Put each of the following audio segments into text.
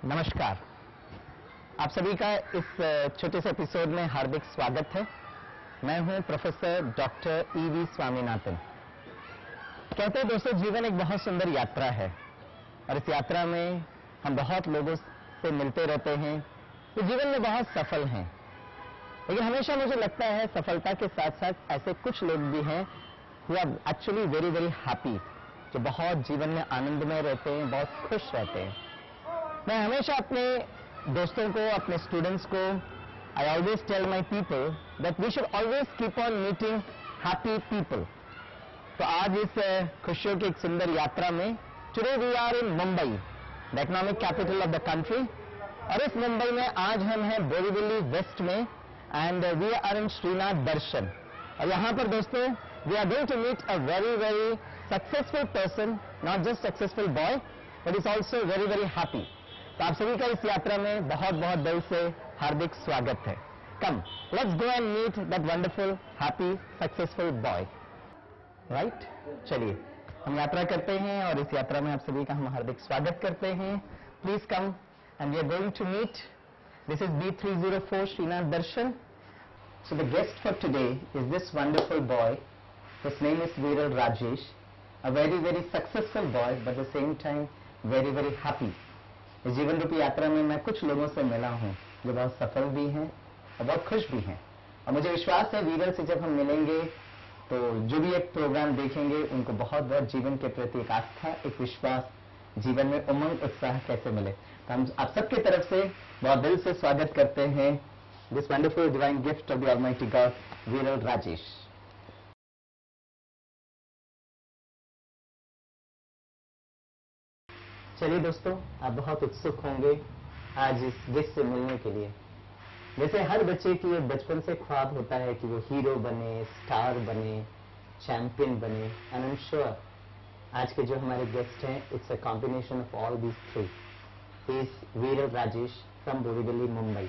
नमस्कार। आप सभी का इस छोटे से एपिसोड में हार्दिक स्वागत है। मैं हूं प्रोफेसर डॉक्टर ईवी स्वामीनाथन। कहते हैं दोस्तों, जीवन एक बहुत सुंदर यात्रा है और इस यात्रा में हम बहुत लोगों से मिलते रहते हैं तो जीवन में बहुत सफल हैं। लेकिन हमेशा मुझे लगता है सफलता के साथ साथ ऐसे कुछ लोग भी हैं who are actually very very happy, जो बहुत जीवन में आनंदमय रहते हैं, बहुत खुश रहते हैं। मैं हमेशा अपने दोस्तों को, अपने स्टूडेंट्स को, I always tell my people that we should always keep on meeting happy people. तो आज इस खुशियों की एक सुंदर यात्रा में today we are in Mumbai, the economic capital of the country. और इस मुंबई में आज हम हैं बोरीवली वेस्ट में and we are in Shrinath Darshan. और यहाँ पर दोस्तों we are going to meet a very very successful person, not just successful boy but is also very very happy. तो आप सभी का इस यात्रा में बहुत बहुत दिल से हार्दिक स्वागत है। Come let's go and meet that wonderful happy successful boy. Right, चलिए हम यात्रा करते हैं और इस यात्रा में आप सभी का हम हार्दिक स्वागत करते हैं। Please come and we are going to meet. This is B304 Shrinath Darshan. So the guest for today is this wonderful boy. His name is Viral Rajesh, a very very successful boy but at the same time very very happy. इस जीवन रूपी यात्रा में मैं कुछ लोगों से मिला हूं जो बहुत सफल भी हैं और बहुत खुश भी हैं। और मुझे विश्वास है वीरल से जब हम मिलेंगे तो जो भी एक प्रोग्राम देखेंगे उनको बहुत बहुत जीवन के प्रति एक आस्था, एक विश्वास, जीवन में उमंग उत्साह कैसे मिले। तो हम आप सबके तरफ से बहुत दिल से स्वागत करते हैं this wonderful divine gift of the almighty God, वीरल राजेश। चलिए दोस्तों, आप बहुत उत्सुक होंगे आज इस गेस्ट से मिलने के लिए। जैसे हर बच्चे की एक बचपन से ख्वाब होता है कि वो हीरो बने, स्टार बने, चैंपियन बने। एंड आई एम श्योर आज के जो हमारे गेस्ट हैं it's a combination of all these three. He is Viral Rajesh from Borivali, Mumbai.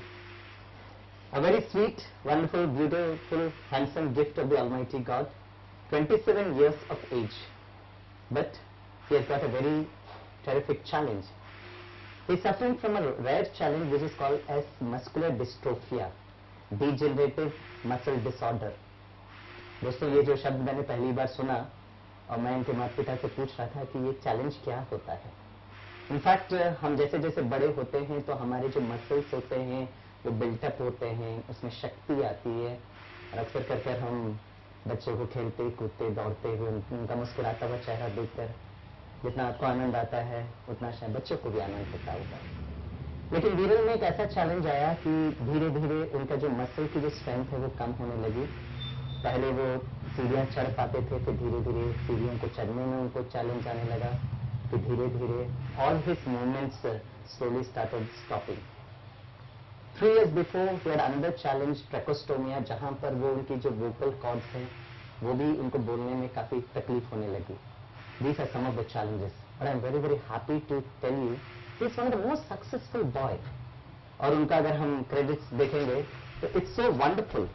A very sweet, wonderful, beautiful, handsome gift of the almighty God, 27 years of age, but he has got a very terrific challenge. He is suffering from a rare challenge which is called as muscular dystrophia, degenerative muscle disorder. दोस्तों, ये जो शब्द मैंने पहली बार सुना और मैं इनके माता पिता से पूछ रहा था कि ये चैलेंज क्या होता है। इनफैक्ट हम जैसे जैसे बड़े होते हैं तो हमारे जो मसल्स होते हैं वो बिल्टअप होते हैं, उसमें शक्ति आती है और अक्सर कर हम बच्चों को खेलते कूदते दौड़ते हुए उनका मुस्कुराता हुआ चेहरा देखकर जितना आपको आनंद आता है उतना शायद बच्चों को भी आनंद होता होगा। लेकिन वीरल में एक ऐसा चैलेंज आया कि धीरे धीरे उनका जो मसल की जो स्ट्रेंथ है वो कम होने लगी। पहले वो सीढ़ियाँ चढ़ पाते थे, फिर धीरे धीरे सीढ़ियों को चढ़ने में उनको चैलेंज आने लगा। फिर धीरे धीरे all his movements slowly started stopping. 3 years before he had another challenge, tracheostomy, जहाँ पर वो उनकी जो वोकल कॉर्ड्स हैं वो भी उनको बोलने में काफ़ी तकलीफ होने लगी। These are some of the challenges, but I'm very very happy to tell you he's one of the most successful boy. और उनका अगर हम क्रेडिट्स देखेंगे तो it's so wonderful.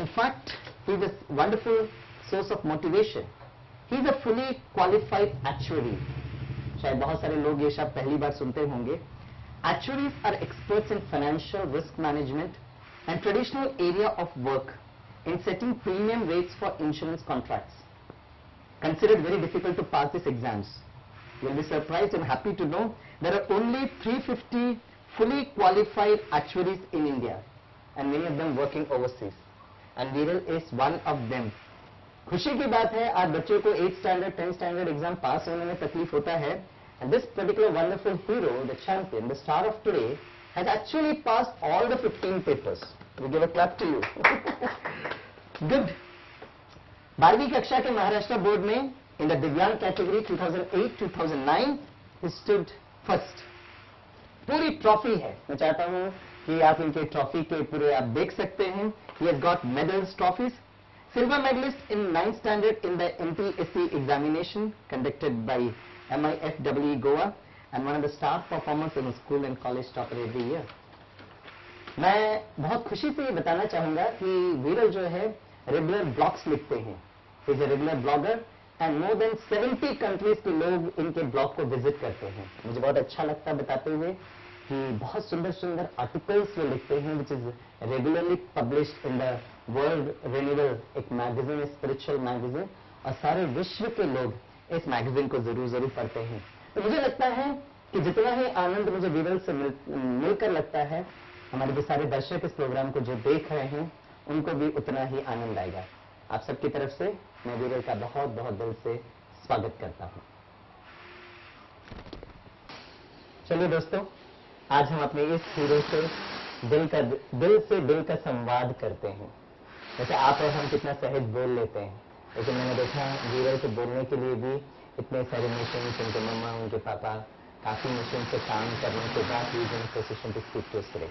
In fact, he's a wonderful source of motivation. He's a fully qualified actuary. शायद बहुत सारे लोग ये शब्द पहली बार सुनते होंगे। Actuaries are experts in financial risk management and traditional area of work in setting premium rates for insurance contracts. Considered very difficult to pass these exams. You'll be surprised and happy to know there are only 350 fully qualified actuaries in India and many of them working overseas. And Viral is one of them. खुशी की बात है, आज बच्चों को 8th standard 10th standard exam पास होने में तकलीफ होता है and this particular wonderful hero, the champion, the star of today has actually passed all the 15 papers. We give a clap to you. Good. 12वीं कक्षा के महाराष्ट्र बोर्ड में इन द दिव्यांग कैटेगरी 2008-2009 he stood फर्स्ट। पूरी trophy है, मैं चाहता हूं कि आप इनके ट्रॉफी के पूरे आप देख सकते हैं। he has got medals, trophies. Silver medalist in 9th standard in the MPSC examination conducted by MIFWE Goa and one of the star performers in school and college topper every year. मैं बहुत खुशी से ये बताना चाहूंगा कि वीरल जो है रेगुलर ब्लॉग्स लिखते हैं। He is a regular blogger and more than 70 countries के लोग इनके ब्लॉग को विजिट करते हैं। मुझे बहुत अच्छा लगता है बताते हुए कि बहुत सुंदर सुंदर आर्टिकल्स वो लिखते हैं which is regularly published in the world renewal, एक मैगजीन, स्पिरिचुअल मैगजीन, और सारे विश्व के लोग इस मैगजीन को जरूर जरूर पढ़ते हैं। तो मुझे लगता है कि जितना ही आनंद मुझे वीरल से मिलकर लगता है, हमारे जो सारे दर्शक इस प्रोग्राम को जो देख रहे हैं उनको भी उतना ही आनंद आएगा। आप सबकी तरफ से मैं वीरल का बहुत बहुत दिल से स्वागत करता हूं। चलिए दोस्तों, आज हम अपने इस हीरो से दिल का संवाद करते हैं। जैसे आप और हम कितना सहज बोल लेते हैं, लेकिन मैंने देखा वीरल को बोलने के लिए भी इतने सारे मिशन, उनके मम्मा, उनके पापा, काफी मिशन से काम करने के बाद ही in position to speak to today.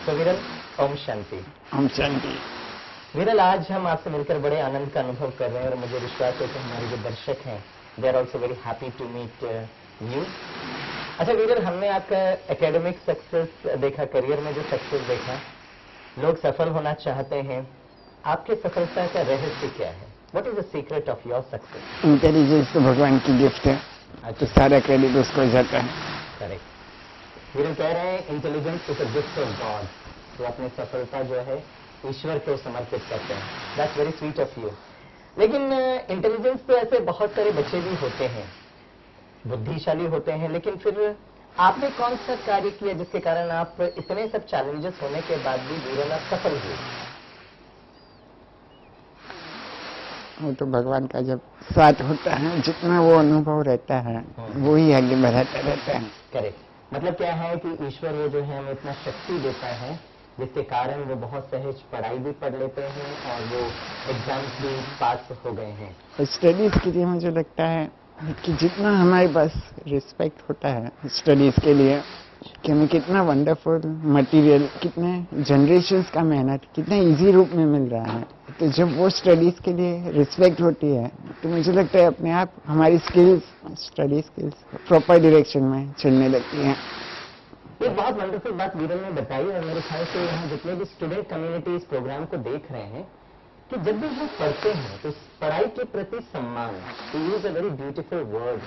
तो वीरल, ओम शांति। ओम शांति। वीरल, आज हम आपसे मिलकर बड़े आनंद का अनुभव कर रहे हैं और मुझे विश्वास है कि हमारे जो दर्शक हैं they are also very happy to meet you. अच्छा वीरल, हमने आपका एकेडमिक सक्सेस देखा, करियर में जो सक्सेस देखा, लोग सफल होना चाहते हैं, आपके सफलता का रहस्य क्या है? What is the secret of your success? Intelligence तो भगवान की गिफ्ट है, तो सारा क्रेडिट उसको जाता है। करेक्ट। वीरल कह रहे हैं intelligence is a gift of God, तो अपनी सफलता जो है ईश्वर को समर्पित करते हैं। That's very sweet of you. लेकिन इंटेलिजेंस तो ऐसे बहुत सारे बच्चे भी होते हैं, बुद्धिशाली होते हैं, लेकिन फिर आपने कौन सा कार्य किया जिसके कारण आप इतने सब चैलेंजेस होने के बाद भी वीरल आप सफल हुए? वो तो भगवान का जब साथ होता है, जितना वो अनुभव रहता है वो ही आगे बढ़ाता रहता है। करेक्ट। मतलब क्या है कि ईश्वर वो जो है हमें इतना शक्ति देता है जिसके कारण वो बहुत सहज पढ़ाई भी पढ़ लेते हैं और वो एग्जाम्स भी पास हो गए हैं। स्टडीज के लिए मुझे लगता है कि जितना हमारे पास रिस्पेक्ट होता है स्टडीज के लिए, कि हमें कितना वंडरफुल मटेरियल, कितने जनरेशंस का मेहनत कितना इजी रूप में मिल रहा है, तो जब वो स्टडीज के लिए रिस्पेक्ट होती है तो मुझे लगता है अपने आप हमारी skills, study skills proper direction में चलने लगती हैं। ये बहुत वंडरफुल बात वीरल ने बताई और मेरे ख्याल से यहाँ जितने भी स्टूडेंट कम्युनिटी इस प्रोग्राम को देख रहे हैं कि जब भी हम पढ़ते हैं तो पढ़ाई के प्रति सम्मान, to use a very beautiful word,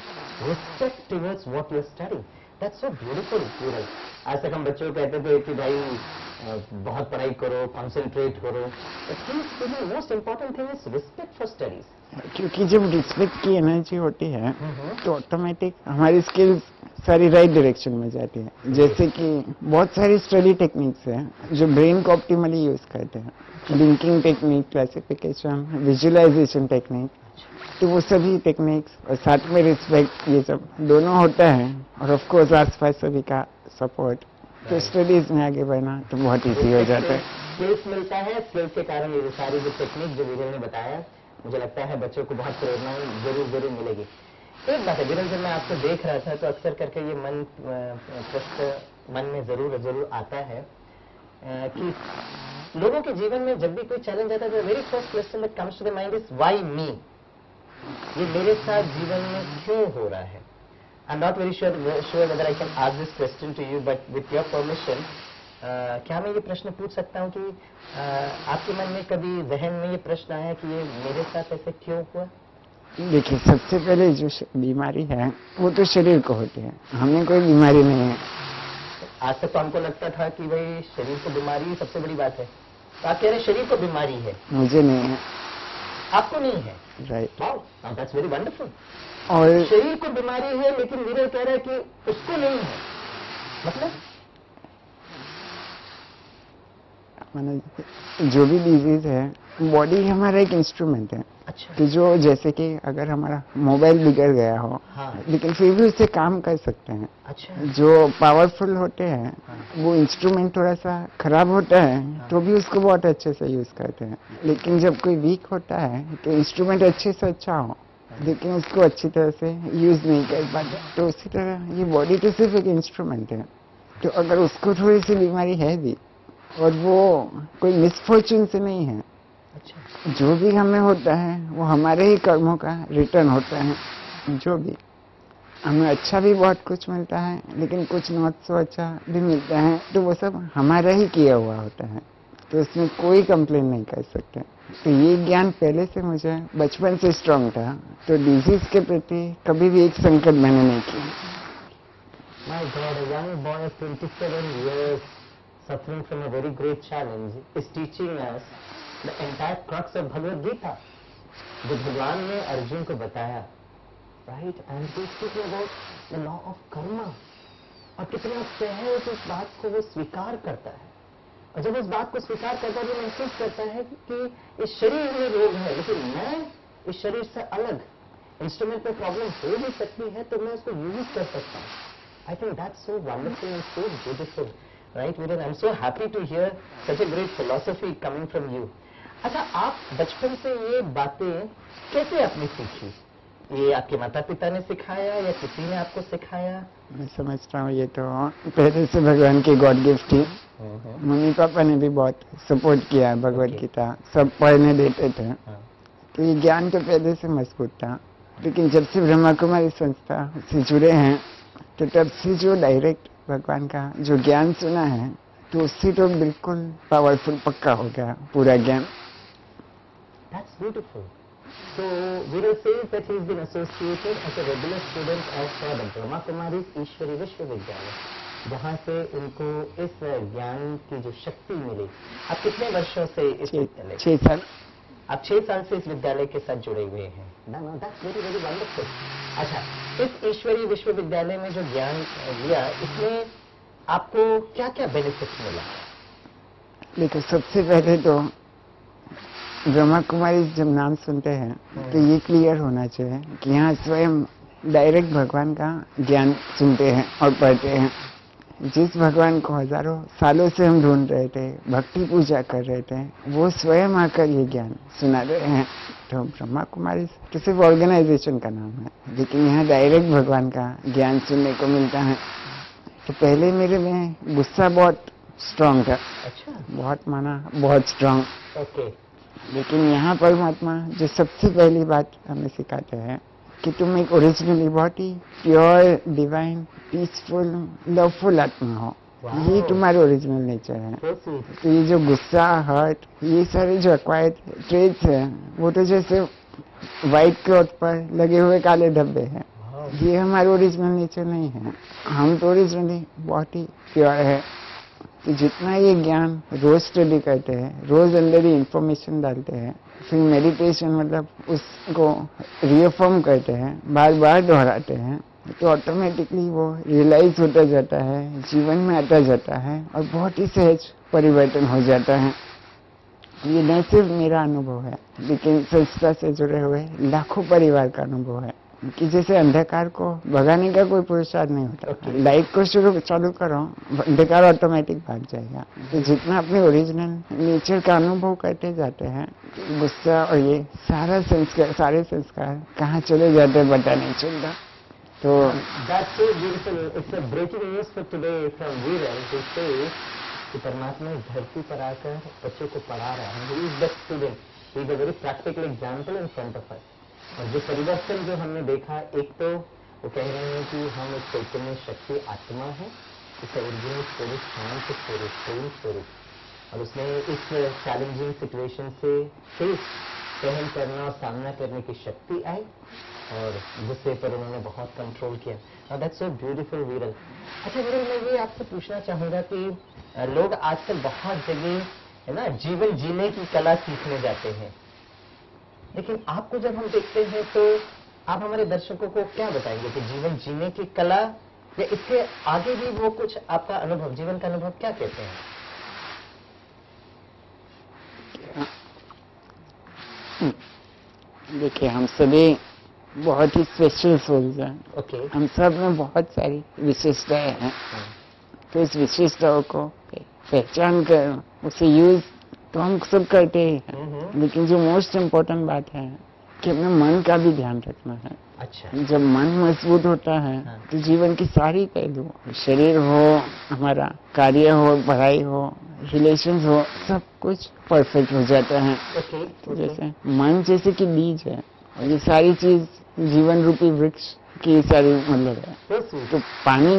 respect towards what you study, that's so beautiful Viral. आज तक हम बच्चों को कहते थे कि भाई बहुत पढ़ाई करो, कंसंट्रेट करो, most important thing is respect for studies. क्योंकि जब रिस्पेक्ट की एनर्जी होती है तो ऑटोमेटिक हमारी स्किल्स सारी राइट डायरेक्शन में जाती है। जैसे कि बहुत सारी स्टडी टेक्निक्स हैं जो ब्रेन को ऑप्टिमली यूज करते हैं, linking technique, classification, visualisation technique, तो वो सभी टेक्निक्स और साथ में रिस्पेक्ट, ये सब दोनों होता है, और ऑफ कोर्स आसपास सभी का सपोर्ट, तो स्टडीज में आगे बढ़ना तो बहुत ईजी हो जाता है। स्किल्स मिलता है, स्किल्स के कारण ये सारी जो टेक्निक जो वीरल ने बताया, मुझे लगता है बच्चों को बहुत प्रेरणा जरूर जरूर मिलेगी। एक बात है वीरल, जब मैं आपको देख रहा था तो अक्सर करके ये प्रश्न मन में जरूर जरूर आता है कि लोगों के जीवन में जब भी कोई चैलेंज आता है तो very first question that comes to the mind is why me? ये मेरे साथ जीवन में क्यों हो रहा है? I am not very sure whether I can ask this question to you, but with your permission क्या मैं ये प्रश्न पूछ सकता हूँ कि आपके मन में कभी जहन में ये प्रश्न आया कि ये मेरे साथ ऐसे क्यों हुआ? देखिए, सबसे पहले जो बीमारी है वो तो शरीर को होती है, हमें कोई बीमारी नहीं है। आज तक तो हमको लगता था कि भाई शरीर को बीमारी ही सबसे बड़ी बात है, तो आप कह रहे हैं शरीर को बीमारी है? मुझे नहीं है। आपको नहीं है? राइट। That's very wonderful. और शरीर को बीमारी है लेकिन वीरल कह रहे हैं कि उसको नहीं है, मतलब जो भी डिजीज है, बॉडी हमारा एक इंस्ट्रूमेंट है। अच्छा। कि जो जैसे कि अगर हमारा मोबाइल बिगड़ गया हो, हाँ। लेकिन फिर भी उससे काम कर सकते हैं। अच्छा। जो पावरफुल होते हैं, हाँ। वो इंस्ट्रूमेंट थोड़ा सा खराब होता है, हाँ। तो भी उसको बहुत अच्छे से यूज करते हैं। लेकिन जब कोई वीक होता है तो इंस्ट्रूमेंट अच्छे से अच्छा हो, लेकिन उसको अच्छी तरह से यूज नहीं कर पाते, तो उसी तरह ये बॉडी तो सिर्फ एक इंस्ट्रूमेंट है। तो अगर उसको थोड़ी सी बीमारी है भी, और वो कोई मिसफॉर्चून से नहीं है, अच्छा। जो भी हमें होता है वो हमारे ही कर्मों का रिटर्न होता है। जो भी हमें अच्छा भी बहुत कुछ मिलता है, लेकिन कुछ नॉट सो अच्छा भी मिलता है, तो वो सब हमारा ही किया हुआ होता है, तो इसमें कोई कंप्लेन नहीं कर सकते। तो ये ज्ञान पहले से मुझे बचपन से स्ट्रांग था, तो डिजीज के प्रति कभी भी एक संकट मैंने नहीं किया। My God, a young boy of 27 years suffering from a very great challenge is teaching us the entire crux of Bhagavad Gita. जो भगवान ने अर्जुन को बताया, right? And he is speaking about the law of karma. और कितना सहज उस बात को वो स्वीकार करता है, और जब उस बात को स्वीकार करता है वो महसूस करता है कि इस शरीर में रोग है, लेकिन मैं इस शरीर से अलग, इंस्ट्रूमेंट में प्रॉब्लम हो भी सकती है तो मैं उसको यूज कर सकता हूँ। I think that's so wonderful and so beautiful, right, Viren? I'm so happy to hear such a great philosophy coming from you. अच्छा, आप बचपन से ये बातें कैसे आपने सीखी? ये आपके माता पिता ने सिखाया या किसी ने आपको सिखाया? मैं समझता हूँ ये तो पहले से भगवान की गॉड गिफ्ट थी। मम्मी पापा ने भी बहुत सपोर्ट किया, भगवद गीता सब पढ़ने देते थे, तो ये ज्ञान तो पहले से मजबूत था। लेकिन जब से ब्रह्मा कुमारी संस्था से जुड़े हैं तो तब से जो डायरेक्ट भगवान का जो ज्ञान सुना है, तो उससे तो बिल्कुल पावरफुल पक्का हो गया पूरा ज्ञान। That's beautiful. So Viral says that he's been associated as a regular student of the Brahma Kumaris ईश्वरी विश्वविद्यालय, जहाँ से उनको इस ज्ञान की जो शक्ति मिली। आप कितने वर्षों से इस विद्यालय? 6 साल। आप 6 साल से इस विद्यालय के साथ जुड़े हुए हैं। No, that's very very wonderful. अच्छा, इस ईश्वरी विश्वविद्यालय में जो ज्ञान लिया, इसमें आपको क्या क्या बेनिफिट मिला? देखो, सबसे पहले तो ब्रह्मा कुमारी जब नाम सुनते हैं तो ये क्लियर होना चाहिए कि यहाँ स्वयं डायरेक्ट भगवान का ज्ञान सुनते हैं और पढ़ते हैं। जिस भगवान को हजारों सालों से हम ढूंढ रहे थे, भक्ति पूजा कर रहे थे, वो स्वयं आकर ये ज्ञान सुना रहे हैं। तो ब्रह्मा कुमारी तो सिर्फ ऑर्गेनाइजेशन का नाम है, लेकिन यहाँ डायरेक्ट भगवान का ज्ञान सुनने को मिलता है। तो पहले मेरे में गुस्सा बहुत स्ट्रांग था। अच्छा, बहुत माना, बहुत स्ट्रांग। ओके। लेकिन यहाँ परमात्मा जो सबसे पहली बात हमें सिखाते हैं कि तुम एक ओरिजिनली बहुत ही प्योर, डिवाइन, पीसफुल, लवफुल आत्मा हो। ये तुम्हारे ओरिजिनल नेचर है। तो ये जो गुस्सा, हर्ट, ये सारे जो एक्वायर्ड ट्रेड्स हैं, वो तो जैसे व्हाइट क्लॉथ पर लगे हुए काले धब्बे हैं। ये हमारे ओरिजिनल नेचर नहीं है। हम तो ओरिजिनली बहुत ही प्योर है। तो जितना ये ज्ञान रोज स्टडी करते हैं, रोज अंदर ही इंफॉर्मेशन डालते हैं, फिर मेडिटेशन मतलब उसको रिअफर्म करते हैं, बार बार दोहराते हैं, तो ऑटोमेटिकली वो रियलाइज होता जाता है, जीवन में आता जाता है और बहुत ही सहज परिवर्तन हो जाता है। ये न सिर्फ मेरा अनुभव है, लेकिन संस्था से जुड़े हुए लाखों परिवार का अनुभव है कि जैसे अंधकार को भगाने का कोई पुरुषार्थ नहीं होता। लाइट को चालू करो, अंधकार ऑटोमेटिक भाग जाएगा। तो जितना अपने ओरिजिनल नेचर का अनुभव करते जाते हैं, गुस्सा और ये सारे संस्कार कहाँ चले जाते हैं पता नहीं चलता। तो That's so beautiful. It's a breaking news for today from Viral, who says कि परमात्मा इस धरती पर आकर बच्चों को पढ़ा रहा है। He is the student. He is a very practical example in front of us. और जो परिवर्तन जो हमने देखा, एक तो वो कह रहे हैं कि हम एक चैतन्य शक्ति आत्मा है, इसका ओरिजिनल स्वरूप शांत स्वरूप, प्रेम स्वरूप, और उसने इस चैलेंजिंग सिचुएशन से फेस सहन करना और सामना करने की शक्ति आई, और गुस्से पर उन्होंने बहुत कंट्रोल किया। और दैट्स सो ब्यूटीफुल विरल। अच्छा विरल, मैं ये आपसे पूछना चाहूंगा कि लोग आजकल बहुत जगह है ना जीवन जीने की कला सीखने जाते हैं, लेकिन आपको जब हम देखते हैं तो आप हमारे दर्शकों को क्या बताएंगे कि जीवन जीने की कला या इसके आगे भी वो कुछ आपका अनुभव, जीवन का अनुभव क्या कहते हैं? देखिए, हम सभी बहुत ही स्पेशल सोल्स हैं। ओके। हम सब में बहुत सारी विशेषताएं हैं। तो इस विशेषताओं को पहचान कर उसे यूज तो हम सब करते ही हैं, लेकिन जो मोस्ट इम्पोर्टेंट बात है कि अपने मन का भी ध्यान रखना है। अच्छा। जब मन मजबूत होता है तो जीवन की सारी पहलू, शरीर हो, हमारा कार्य हो, पढ़ाई हो, रिलेशंस हो, सब कुछ परफेक्ट हो जाता है। ओके। जैसे मन जैसे कि बीज है, और ये सारी चीज जीवन रूपी वृक्ष की सारी मतलब है। तो पानी,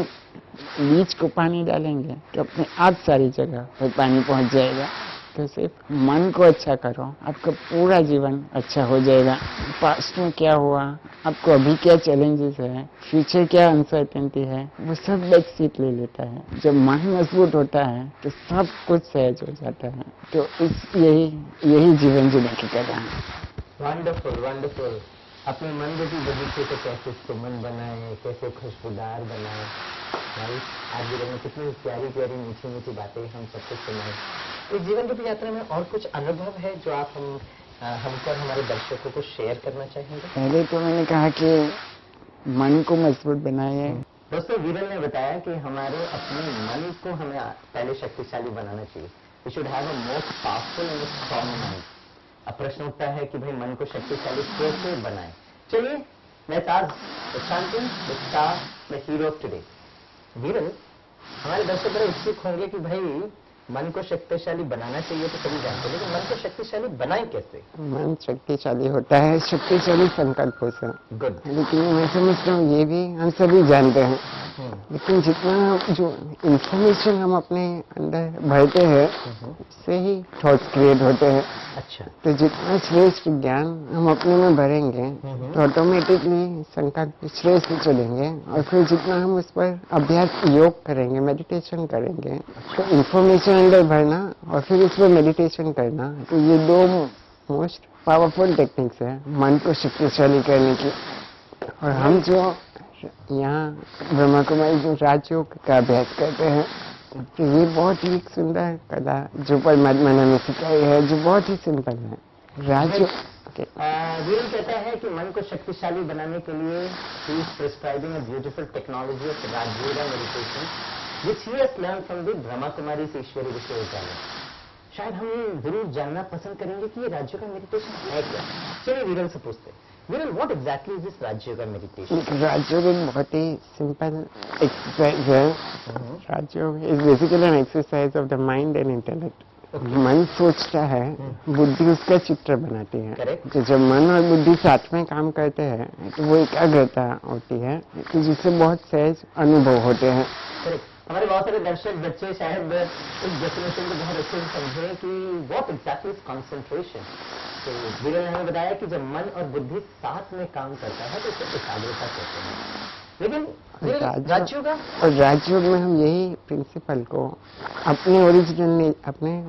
बीज को पानी डालेंगे तो अपने आप सारी जगह पर पानी पहुंच जाएगा। तो सिर्फ मन को अच्छा करो, आपका पूरा जीवन अच्छा हो जाएगा। पास्ट में क्या हुआ, आपको अभी क्या चैलेंजेस है, फ्यूचर क्या अनसर्टेनिटी है, वो सब बैक सीट ले लेता है। जब मन मजबूत होता है तो सब कुछ सहज हो जाता है। तो यही जीवन जीने की कला है। Wonderful wonderful. अपने मन में भी बगीचे को कैसे सुमन बनाए, कैसे खुशबूदार बनाए। आज भी में कितनी प्यारी प्यारी मीठी मीठी बातें हम सबको सुनाए। इस जीवन रूपी यात्रा में और कुछ अनुभव है जो आप हमको और हमारे दर्शकों को शेयर करना चाहेंगे? पहले तो मैंने कहा कि मन को मजबूत बनाए। दोस्तों, वीरल ने बताया कि हमारे अपने मन को हमें पहले शक्तिशाली बनाना चाहिए। We should have a most powerful and strong mind. अब प्रश्न उठता है कि भाई मन को शक्तिशाली कैसे बनाए। चलिए, let's ask the champion, the star, the hero of today. वीरल, हमारे दर्शक बड़े उत्सुक होंगे कि भाई मन को शक्तिशाली बनाना चाहिए तो सभी जानते हैं, लेकिन मन को शक्तिशाली बनाएं कैसे? मन शक्तिशाली होता है शक्तिशाली संकल्पों से। गुड। लेकिन मैं समझता हूँ ये भी हम सभी जानते हैं, लेकिन जितना जो इंफॉर्मेशन हम अपने अंदर भरते हैं उससे ही थॉट्स क्रिएट होते हैं। अच्छा। तो जितना श्रेष्ठ ज्ञान हम अपने में भरेंगे तो ऑटोमेटिकली संकल्प श्रेष्ठ चलेंगे। और फिर जितना हम उस पर अभ्यास योग करेंगे, मेडिटेशन करेंगे, तो इंफॉर्मेशन अंदर भरना और फिर उस पर मेडिटेशन करना, तो ये दो मोस्ट पावरफुल टेक्निक्स है मन को शक्तिशाली करने की। और हम जो यहाँ ब्रह्मा कुमारी जो राजयोग का अभ्यास करते हैं, तो ये बहुत ही एक सुंदर कला जो परमात्मा ने हमें सिखाई है, जो बहुत ही सिंपल है। राजयोग वीरल कहता है कि मन को शक्तिशाली बनाने के लिए he is prescribing a beautiful technology of Rajyoga meditation which he has learned from the Brahma Kumari ईश्वरी विश्वविद्यालय। शायद हम जरूर जानना पसंद करेंगे कि ये राजयोगा मेडिटेशन है क्या। चलिए वीरल से पूछते हैं, Viral, what exactly is this Rajyoga meditation? Rajyog एक बहुत ही सिंपल एक्सरसाइज है। Rajyog is basically an exercise of the mind and intellect. मन सोचता है, बुद्धि उसका चित्र बनाती है। तो जब मन और बुद्धि साथ में काम करते हैं तो वो एकाग्रता होती है, तो जिससे बहुत सहज अनुभव होते हैं। हमारे बहुत सारे दर्शक बच्चे शायद इस डेफिनेशन को बहुत अच्छे से समझे कि व्हाट एग्जैक्टली इज कंसंट्रेशन। तो वीरल ने हमें बताया कि जब मन और बुद्धि साथ में काम करता है तो उसे एकाग्रता कहते हैं। लेकिन राजयोग में हम यही प्रिंसिपल को अपने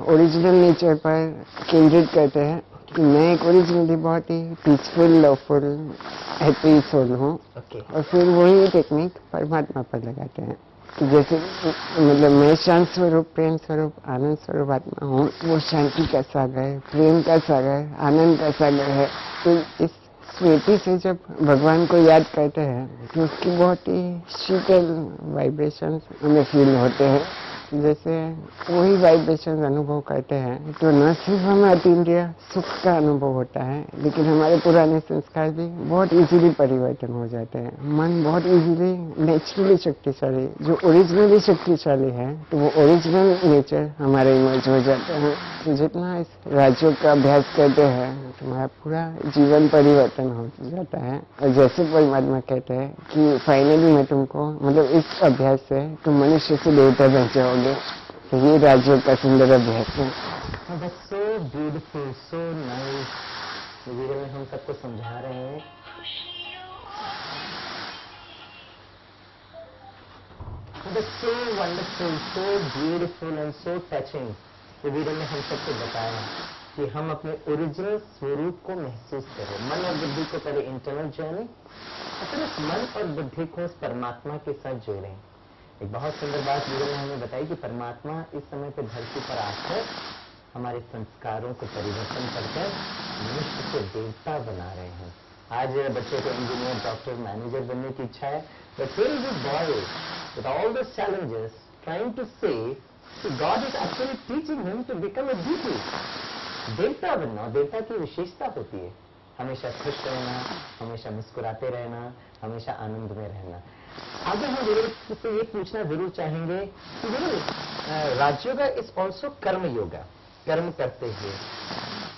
ओरिजिनल नेचर पर केंद्रित करते हैं कि मैं एक ओरिजिनली बहुत ही पीसफुल, लवफुल, हैप्पी सोल हूँ। और फिर वही टेक्निक परमात्मा पर लगाते हैं कि जैसे मतलब मैं शांत स्वरूप, प्रेम स्वरूप, आनंद स्वरूप आत्मा हूँ, वो शांति का सागर, प्रेम का सागर, आनंद का सागर है। तो इस स्मृति से जब भगवान को याद करते हैं तो उसकी बहुत ही शीतल वाइब्रेशंस हमें फील होते हैं। जैसे वही वाइब्रेशंस अनुभव करते हैं तो न सिर्फ हमें अतीन्द्रिय सुख का अनुभव होता है, लेकिन हमारे पुराने संस्कार भी बहुत इजीली परिवर्तन हो जाते हैं। मन बहुत इजीली नेचुरली शक्तिशाली, जो ओरिजिनली शक्तिशाली है, तो वो ओरिजिनल नेचर हमारे इमर्ज हो जाते हैं। तो जितना इस राजयोग का अभ्यास करते हैं तो हमारा पूरा जीवन परिवर्तन हो जाता है। और जैसे परमात्मा कहते हैं कि फाइनली मैं तुमको मतलब इस अभ्यास से तुम मनुष्य से देवता बन जाओगे। तो ये राजयोग का सुंदर अभ्यास है। So beautiful, so nice. Video में हम सबको समझा रहे हैं। So wonderful, so beautiful and so touching. Video में हम सबको बताया कि हम अपने ओरिजिनल स्वरूप को महसूस करें। मन और बुद्धि को पहले इंटरनल जर्नी और फिर उस मन और बुद्धि को उस परमात्मा के साथ जोड़ें। एक बहुत सुंदर बात वीडियो ने हमें बताई कि परमात्मा इस समय पर धरती पर आकर हमारे संस्कारों को परिवर्तन करके मनुष्य को देवता बना रहे हैं। आज बच्चे को इंजीनियर, डॉक्टर, मैनेजर बनने की इच्छा है, but here is a boy with all the challenges trying to say God is actually teaching him to become a deity. देवता बनना, देवता की विशेषता होती है हमेशा खुश रहना, हमेशा मुस्कुराते रहना, हमेशा आनंद में रहना। आगे हम जरूर से ये पूछना जरूर चाहेंगे कि जरूर राजयोगा इज ऑल्सो कर्म योगा। कर्म करते हुए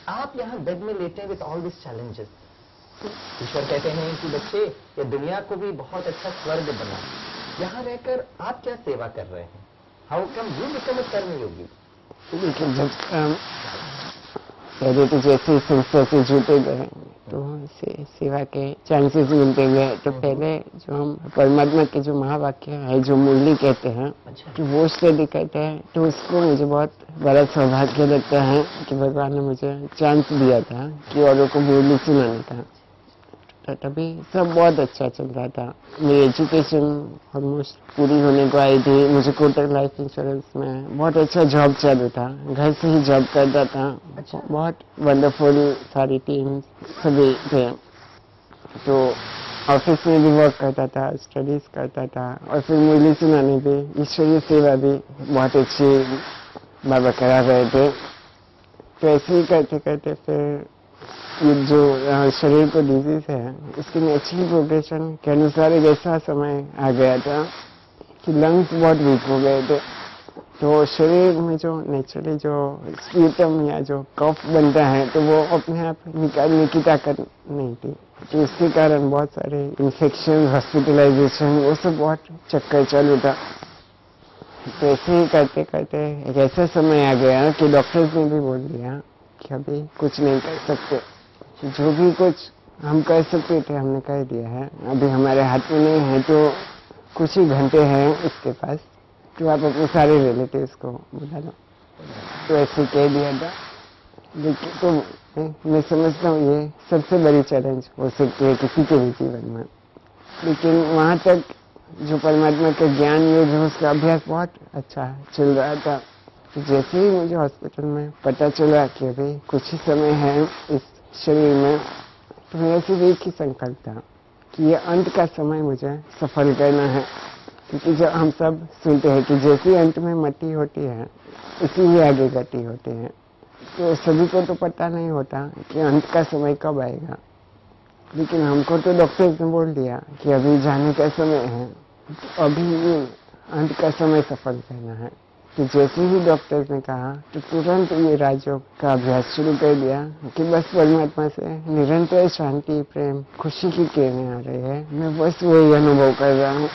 आप यहाँ बेड में लेटे हैं विद ऑल दिस चैलेंजेस। ईश्वर कहते हैं कि बच्चे ये दुनिया को भी बहुत अच्छा स्वर्ग बना, यहाँ रहकर आप क्या सेवा कर रहे हैं? How come you become a कर्म योगी? लेकिन जब पहले तो जैसे संस्था से जुटे गए तो सेवा के चांसेस मिलते गए, तो पहले जो हम परमात्मा के जो महावाक्य है, जो मुरली कहते हैं, कि वो स्टडी करते हैं, तो उसको मुझे बहुत बड़ा सौभाग्य लगता है कि भगवान ने मुझे चांस दिया था कि औरों को मुरली सुनाने का। तो तभी सब बहुत अच्छा चल रहा था। मेरी एजुकेशन ऑलमोस्ट पूरी होने को आई थी। मुझे कोटक लाइफ इंश्योरेंस में बहुत अच्छा जॉब चालू था, घर से ही जॉब करता था। बहुत वंडरफुल सारी टीम सभी थे, तो ऑफिस में भी वर्क करता था, स्टडीज करता था, और फिर मुरली सुनाने भी, ईश्वरीय सेवा भी बहुत अच्छी बाबा करा रहे थे। तो ऐसे ही करते करते फिर ये जो शरीर को डिजीज है, इसकी नेचुरल प्रोग्रेशन के अनुसार एक ऐसा समय आ गया था कि लंग्स बहुत वीक हो गए थे। तो शरीर में जो नेचुरली जो स्प्यूटम या जो कफ बनता है, तो वो अपने आप निकालने की ताकत नहीं थी। तो इसके कारण बहुत सारे इन्फेक्शन, हॉस्पिटलाइजेशन, वो सब बहुत चक्कर चालू था। तो ऐसे ही करते करते एक ऐसा समय आ गया कि डॉक्टर्स ने भी बोल दिया कि अभी कुछ नहीं कर सकते, जो भी कुछ हम कर सकते थे हमने कर दिया है, अभी हमारे हाथ में नहीं है। तो कुछ ही घंटे हैं इसके पास, तो आप अपने सारे रिलेटिव्स को बुला लो। तो ऐसे कह दिया था। लेकिन तो मैं समझता हूँ ये सबसे बड़ी चैलेंज हो सकती है किसी के भी जीवन में। लेकिन वहाँ तक जो परमात्मा का ज्ञान योग है, उसका अभ्यास बहुत अच्छा चल रहा था। जैसे ही मुझे हॉस्पिटल में पता चला कि अभी कुछ ही समय है इस शरीर में, तो मेरा सिर्फ एक ही संकल्प था कि ये अंत का समय मुझे सफल करना है। क्योंकि जब हम सब सुनते हैं कि जैसी अंत में मति होती है, उसी ही आगे गति होती है। तो सभी को तो पता नहीं होता कि अंत का समय कब आएगा, लेकिन हमको तो डॉक्टर्स ने बोल दिया कि अभी जाने का समय है, तो अभी अंत का समय सफल करना है। तो जैसे ही डॉक्टर्स ने कहा, तो तुरंत ये राजयोग का अभ्यास शुरू कर दिया कि बस परमात्मा से निरंतर शांति, प्रेम, खुशी की किरणें आ रही है, मैं बस वही अनुभव कर रहा हूँ।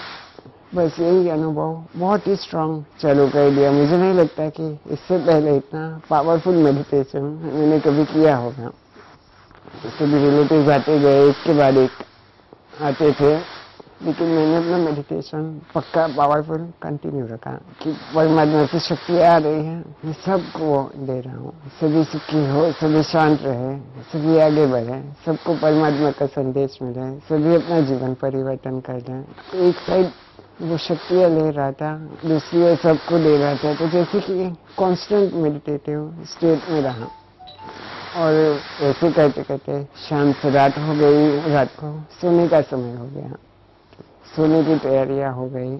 बस यही अनुभव बहुत ही स्ट्रांग चालू कर दिया। मुझे नहीं लगता कि इससे पहले इतना पावरफुल मेडिटेशन मैंने कभी किया होगा। सभी रिलेटिव आते गए, एक के बाद एक आते थे, लेकिन मैंने अपना मेडिटेशन पक्का पावरफुल कंटिन्यू रखा कि परमात्मा की शक्ति आ रही है, मैं सबको दे रहा हूँ, सभी सुखी हो, सभी शांत रहे, सभी आगे बढ़े, सबको परमात्मा का संदेश मिले, सभी अपना जीवन परिवर्तन कर लें। एक साइड वो शक्तियाँ ले रहा था, दूसरी ओर सबको दे रहा था। तो जैसे कि कांस्टेंट मेडिटेटिव स्टेट में रहा, और ऐसे करते करते शाम से रात हो गई, रात को सोने का समय हो गया, सोने की तैयारियां हो गई।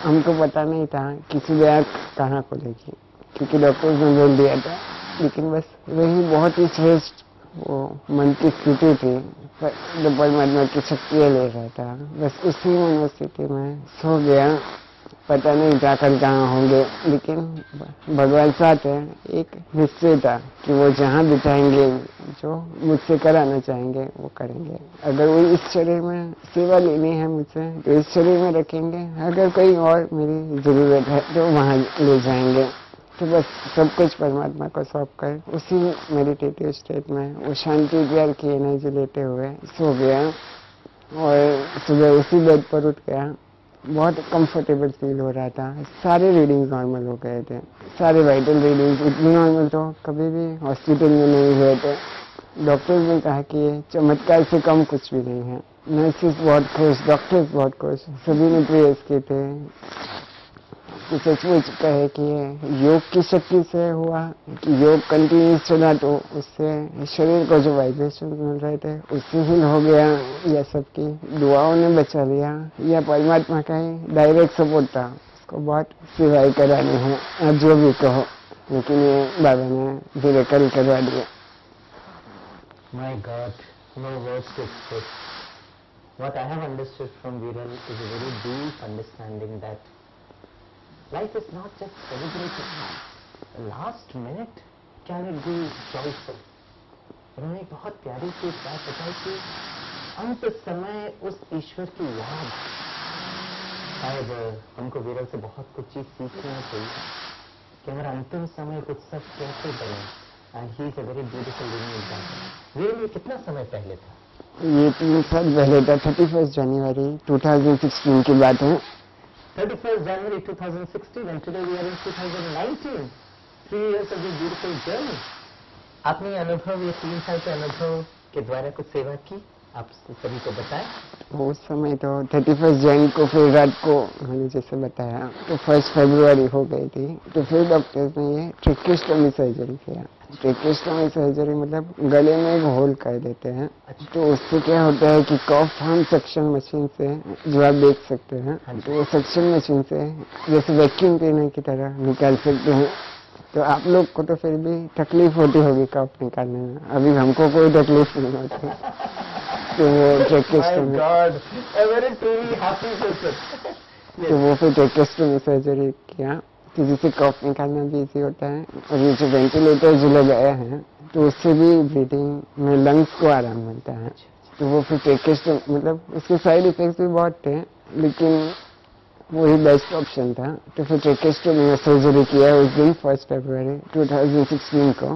हमको पता नहीं था कि सुबह कहाँ खुलेगी, क्योंकि डॉक्टर्स ने बोल दिया था। लेकिन बस वही बहुत ही श्रेष्ठ वो मन की स्थिति थी, जो परमात्मा की शक्तियाँ ले रहा था। बस उसी मनोस्थिति में सो गया। पता नहीं था कल कहाँ होंगे, लेकिन भगवान साथ है। एक निश्चय था कि वो जहाँ बिठाएंगे, जो मुझसे कराना चाहेंगे वो करेंगे। अगर वो इस शरीर में सेवा लेनी है मुझसे, तो इस शरीर में रखेंगे। अगर कहीं और मेरी जरूरत है तो वहाँ ले जाएंगे। तो बस सब कुछ परमात्मा को सौंप कर उसी मेडिटेटिव स्टेट में वो शांति प्यार की एनर्जी लेते हुए सो गया, और सुबह उसी बेड पर उठ गया। बहुत कंफर्टेबल फील हो रहा था। सारे रीडिंग्स नॉर्मल हो गए थे, सारे वाइटल रीडिंग्स इतनी नॉर्मल तो कभी भी हॉस्पिटल में नहीं हुए थे। डॉक्टर्स ने कहा कि ये चमत्कार से कम कुछ भी नहीं है। नर्सेस बहुत खुश, डॉक्टर्स बहुत खुश, सभी ने प्रेयर्स किए थे कि सचमुच कहे कि ये योग की शक्ति से हुआ, कि योग कंटिन्यूस चला तो उससे शरीर को जो वाइब्रेशन मिल रहे थे उससे हील हो गया, या सबकी दुआओं ने बचा लिया, या परमात्मा का ही डायरेक्ट सपोर्ट था। उसको बहुत सेवाएं करानी है, आप जो भी कहो, लेकिन ये बाबा ने धीरे कल करवा दिया। My God, no words to express. What I have understood from Viral is a very deep understanding that life is not just celebrating. The last minute can it be joyful. उन्होंने एक बहुत प्यारी सी बात बताई कि अंत समय उस ईश्वर की याद। शायद हमको विरल से बहुत कुछ चीज सीखना चाहिए। कि हमारा अंतिम समय उत्सव कैसे बने, and he is a very beautiful living example. Viren, ये कितना समय पहले था? ये 3 साल पहले था, 31 जनवरी 2016 की बात है। 31 January 2016 and today we are in 2019. 3 years of this beautiful journey. आपने ये अनुभव, ये 3 साल के अनुभव के द्वारा कुछ सेवा की, आप सभी को बताएं। उस समय तो 31 जैन को फिर रात को मैंने जैसे बताया तो 1 फरवरी हो गई थी। तो फिर डॉक्टर्स ने ये ट्रेकियोस्टोमी सर्जरी किया। ट्रेकियोस्टोमी सर्जरी मतलब गले में एक होल कर देते हैं। तो उससे क्या होता है कि कफ हम सक्शन मशीन से, जो आप देख सकते हैं, तो वो सक्शन मशीन से जैसे वैक्यूम क्लीनर की तरह निकाल सकते हैं। तो आप लोग को तो फिर भी तकलीफ होती होगी कफ निकालने में, अभी हमको कोई तकलीफ नहीं होती। तो वो ट्रेकियोस्टोमी, तो वो फिर ट्रेकियोस्टोमी सर्जरी किया कि जिससे कफ निकालना भी इजी होता है। और ये जो वेंटिलेटर जो लगाए हैं तो उससे भी ब्रीदिंग में लंग्स को आराम मिलता है। तो वो फिर ट्रेकियोस्टोमी मतलब उसके साइड इफेक्ट्स भी बहुत थे, लेकिन वही बेस्ट ऑप्शन था। तो फिर ट्रेकियोस्टोमी में सर्जरी किया उस दिन 1 फरवरी 2016 को।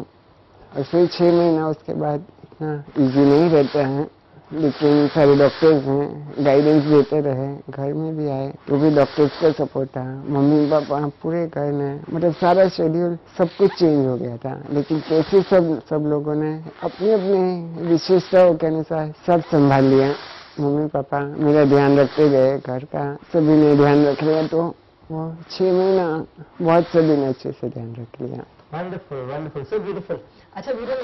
और फिर 6 महीना उसके बाद इतना ईजी नहीं रहता है, लेकिन सारे डॉक्टर्स हैं, गाइडेंस देते रहे, घर में भी आए तो भी डॉक्टर्स का सपोर्ट था, मम्मी पापा पूरे घर में, मतलब सारा शेड्यूल सब कुछ चेंज हो गया था। लेकिन कैसे सब लोगों ने अपनी अपनी विशेषताओं के अनुसार सब संभाल लिया। मम्मी पापा मेरा ध्यान रखते गए, घर का सभी ने ध्यान रख लिया। तो वो 6 महीना बहुत सभी ने अच्छे से ध्यान रख लिया। Wonderful, wonderful, so beautiful. अच्छा वीरेन,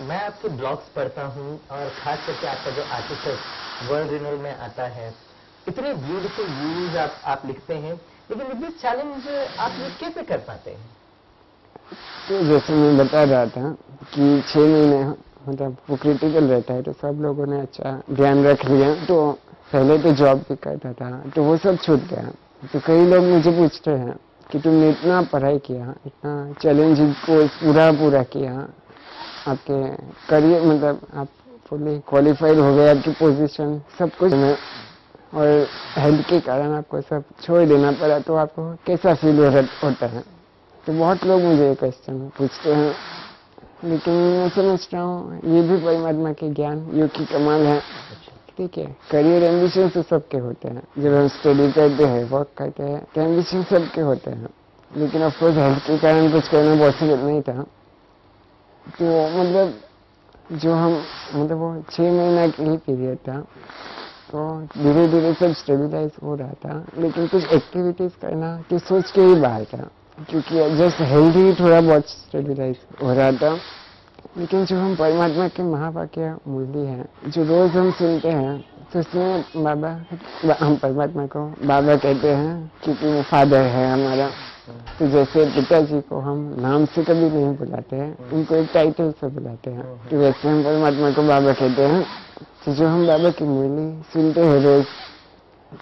मैं आपके ब्लॉग्स पढ़ता हूँ और खास करके आपका जो आर्टिकल वर्ल्ड रिनल में आता है, इतने ब्यूटीफुल व्यूज आप लिखते हैं, लेकिन विद दिस चैलेंज आप ये कैसे कर पाते हैं? तो जैसे मैं बता रहा था कि 6 महीने मतलब वो क्रिटिकल रहता है, तो सब लोगों ने अच्छा ध्यान रख लिया। तो पहले तो जॉब भी करता था तो वो सब छूट गया। तो कई लोग मुझे पूछते हैं कि तुमने इतना पढ़ाई किया, इतना चैलेंजिंग कोर्स पूरा किया, आपके करियर मतलब आप फुली क्वालिफाइड हो गए, आपकी पोजीशन सब कुछ में, और हेल्थ के कारण आपको सब छोड़ देना पड़ा, तो आपको कैसा फील होता है? तो बहुत लोग मुझे ये क्वेश्चन पूछते हैं। लेकिन मैं समझता हूँ ये भी परमात्मा के ज्ञान, योग की कमाल है। ठीक है, करियर एम्बिशन तो सबके होते हैं, जब हम स्टडी करते हैं, वर्क करते हैं, तो एम्बिशन सबके होते हैं। लेकिन ऑफकोर्स हेल्थ के कारण कुछ करना पॉसिबल नहीं था। तो मतलब जो हम मतलब वो 6 महीना का ही पीरियड था, तो धीरे धीरे सब स्टेबिलाइज हो रहा था। लेकिन कुछ एक्टिविटीज करना तो सोच के ही बाहर था, क्योंकि जस्ट हेल्थ ही थोड़ा बहुत स्टेबिलाइज हो रहा था। लेकिन जो हम परमात्मा के महावाक्य मूल्य हैं, जो रोज हम सुनते हैं, तो उसमें बाबा, हम परमात्मा को बाबा कहते हैं क्योंकि वो फादर है हमारा। तो जैसे पिताजी को हम नाम से कभी नहीं बुलाते हैं, उनको एक टाइटल से बुलाते हैं, तो वैसे हम परमात्मा को बाबा कहते हैं। तो जो हम बाबा की मूल्य सुनते हैं रोज,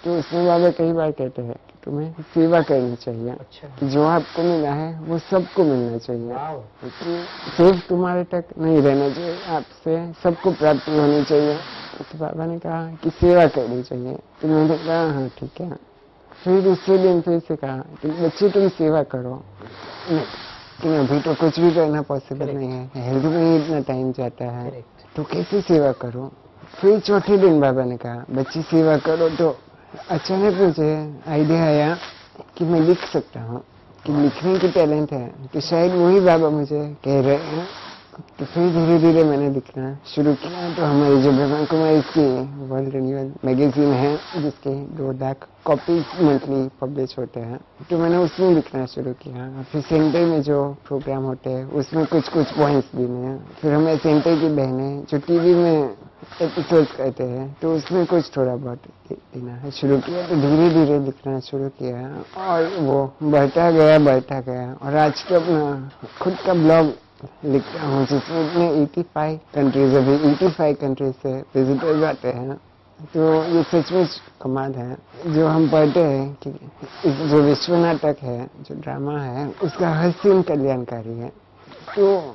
तो उसमें बाबा कई बार कहते हैं कि तुम्हें सेवा करनी चाहिए। अच्छा। जो आपको मिला है वो सबको मिलना चाहिए, सिर्फ तुम्हारे तक नहीं रहना चाहिए, आपसे सबको प्राप्ति होनी चाहिए। तो बाबा ने कहा कि सेवा करनी चाहिए। तो मैंने कहा हाँ ठीक है। फिर दूसरे दिन फिर से कहा कि बच्चे तुम सेवा करो, लेकिन अभी तो कुछ भी करना पॉसिबल नहीं है, हेल्थ में ही इतना टाइम जाता है, तो कैसे सेवा करो? फिर चौथे दिन बाबा ने कहा बच्ची सेवा करो। तो अचानक मुझे आइडिया आया कि मैं लिख सकता हूँ, कि लिखने की टैलेंट है, कि शायद वही बाबा मुझे कह रहे हैं। तो फिर धीरे धीरे मैंने लिखना शुरू किया। तो हमारी जो ब्रह्मा कुमारी की वर्ल्ड रिन्यूअल मैगजीन है, जिसके 2 लाख कॉपीज मंथली पब्लिश होते हैं, तो मैंने उसमें लिखना शुरू किया। फिर सेंटर में जो प्रोग्राम होते हैं उसमें कुछ पॉइंट्स देने। फिर हमें सेंटर की बहनें जो टीवी में एपिसोड्स करते हैं, तो उसमें कुछ थोड़ा बहुत देना शुरू किया। तो धीरे धीरे लिखना शुरू किया और वो बढ़ता गया। और आज तो अपना खुद का ब्लॉग लिखता हूँ, जिसमें 85 कंट्रीज, अभी 85 कंट्रीज से विजिटर्स आते हैं। तो ये सचमुच कमाल है। जो हम पढ़ते हैं कि जो विश्व नाटक है, जो ड्रामा है, उसका हर सीन कल्याणकारी है। तो